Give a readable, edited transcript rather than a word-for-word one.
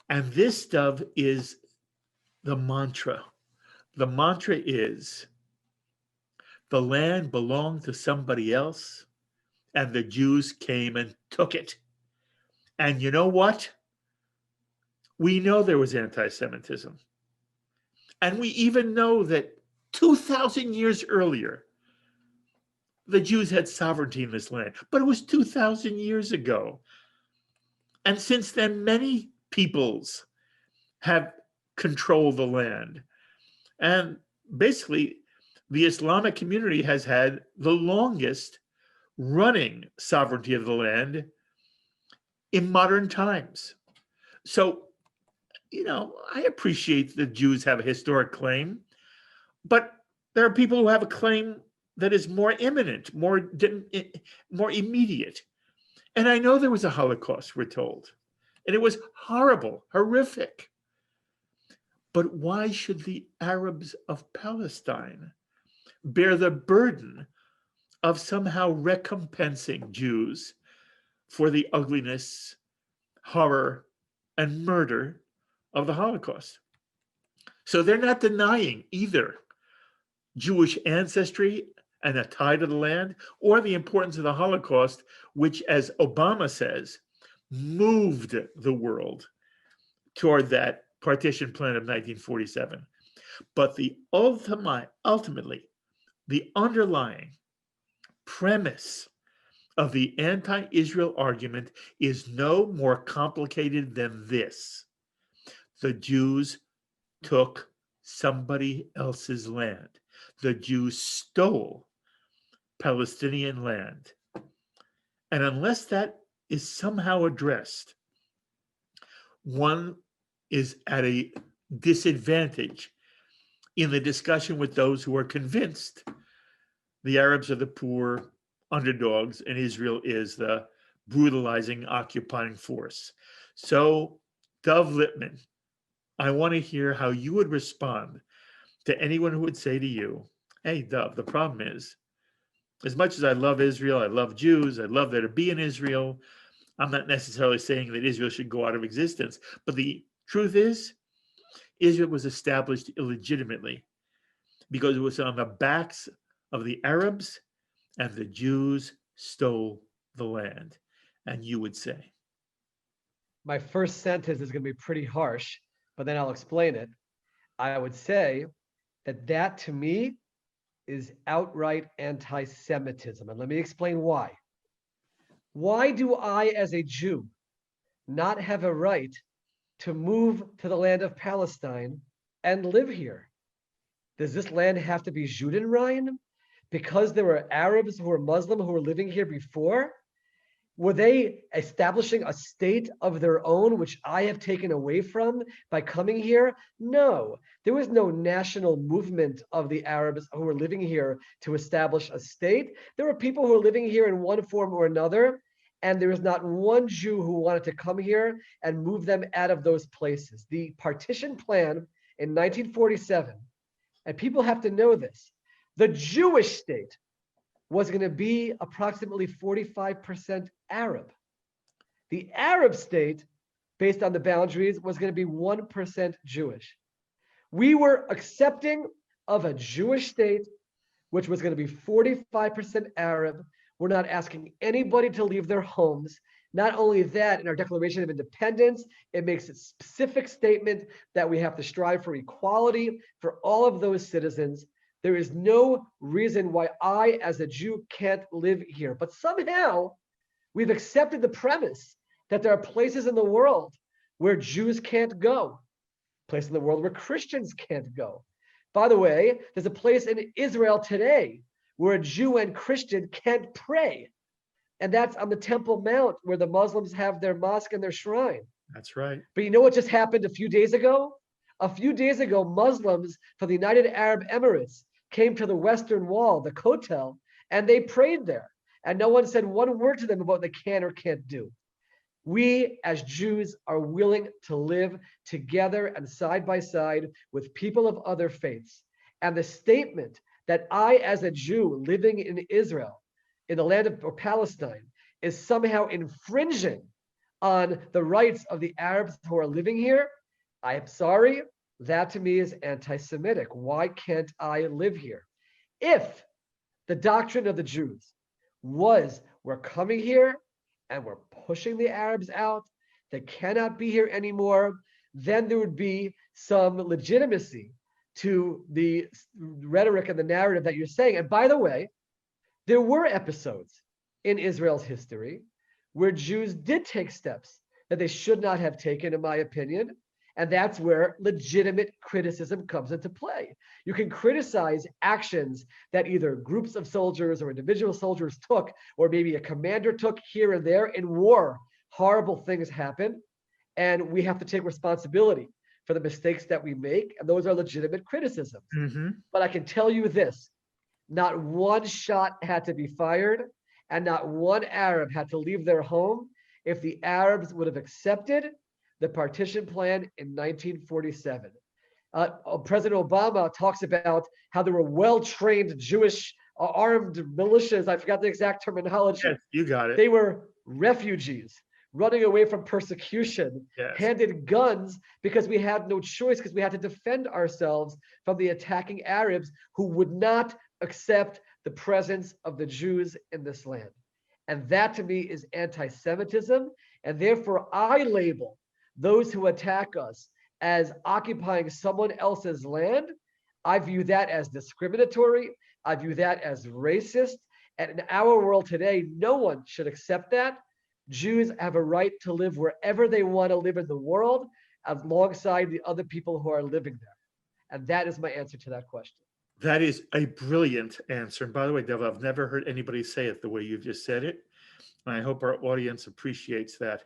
And this stuff is the mantra. The mantra is the land belonged to somebody else, and the Jews came and took it. And you know what? We know there was anti-Semitism. And we even know that 2,000 years earlier, the Jews had sovereignty in this land. But it was 2,000 years ago. And since then, many peoples have controlled the land. And basically, the Islamic community has had the longest running sovereignty of the land in modern times. So, I appreciate the Jews have a historic claim, but there are people who have a claim that is more imminent, more immediate. And I know there was a Holocaust, we're told, and it was horrible, horrific. But why should the Arabs of Palestine bear the burden of somehow recompensing Jews for the ugliness, horror, and murder of the Holocaust? So they're not denying either Jewish ancestry and a tie to the land, or the importance of the Holocaust, which, as Obama says, moved the world toward that partition plan of 1947. But ultimately, the underlying premise of the anti-Israel argument is no more complicated than this. The Jews took somebody else's land. The Jews stole Palestinian land. And unless that is somehow addressed, one is at a disadvantage in the discussion with those who are convinced the Arabs are the poor underdogs and Israel is the brutalizing, occupying force. So, Dov Lipman, I want to hear how you would respond to anyone who would say to you, hey, Dov, the problem is, as much as I love Israel, I love Jews, I love there to be in Israel, I'm not necessarily saying that Israel should go out of existence. But the truth is, Israel was established illegitimately because it was on the backs of the Arabs, and the Jews stole the land. And you would say? My first sentence is going to be pretty harsh, but then I'll explain it. I would say that to me is outright anti-Semitism. And let me explain why. Why do I, as a Jew, not have a right to move to the land of Palestine and live here? Does this land have to be Judenrein? Because there were Arabs who were Muslim who were living here before? Were they establishing a state of their own, which I have taken away from by coming here? No, there was no national movement of the Arabs who were living here to establish a state. There were people who were living here in one form or another, and there was not one Jew who wanted to come here and move them out of those places. The partition plan in 1947, and people have to know this, the Jewish state was going to be approximately 45% Arab. The Arab state, based on the boundaries, was going to be 1% Jewish. We were accepting of a Jewish state, which was going to be 45% Arab. We're not asking anybody to leave their homes. Not only that, in our Declaration of Independence, it makes a specific statement that we have to strive for equality for all of those citizens. There is no reason why I, as a Jew, can't live here. But somehow, we've accepted the premise that there are places in the world where Jews can't go, places in the world where Christians can't go. By the way, there's a place in Israel today where a Jew and Christian can't pray. And that's on the Temple Mount, where the Muslims have their mosque and their shrine. That's right. But you know what just happened a few days ago? A few days ago, Muslims for the United Arab Emirates came to the Western Wall, the Kotel, and they prayed there. And no one said one word to them about what they can or can't do. We, as Jews, are willing to live together and side by side with people of other faiths. And the statement that I, as a Jew living in Israel, in the land of Palestine, is somehow infringing on the rights of the Arabs who are living here, I am sorry, that to me is anti-Semitic. Why can't I live here? If the doctrine of the Jews was, we're coming here and we're pushing the Arabs out, they cannot be here anymore, then there would be some legitimacy to the rhetoric and the narrative that you're saying. And by the way, there were episodes in Israel's history where Jews did take steps that they should not have taken, in my opinion. And that's where legitimate criticism comes into play. You can criticize actions that either groups of soldiers or individual soldiers took, or maybe a commander took here and there. In war, horrible things happen, and we have to take responsibility for the mistakes that we make, and those are legitimate criticisms. Mm-hmm. But I can tell you this, not one shot had to be fired, and not one Arab had to leave their home if the Arabs would have accepted the partition plan in 1947. President Obama talks about how there were well-trained Jewish armed militias. I forgot the exact terminology. Yes, you got it. They were refugees running away from persecution, Yes. handed guns because we had no choice, because we had to defend ourselves from the attacking Arabs who would not accept the presence of the Jews in this land. And that to me is anti-Semitism. And therefore I label those who attack us as occupying someone else's land. I view that as discriminatory. I view that as racist. And in our world today, no one should accept that. Jews have a right to live wherever they want to live in the world, alongside the other people who are living there. And that is my answer to that question. That is a brilliant answer. And by the way, Dev, I've never heard anybody say it the way you've just said it. And I hope our audience appreciates that.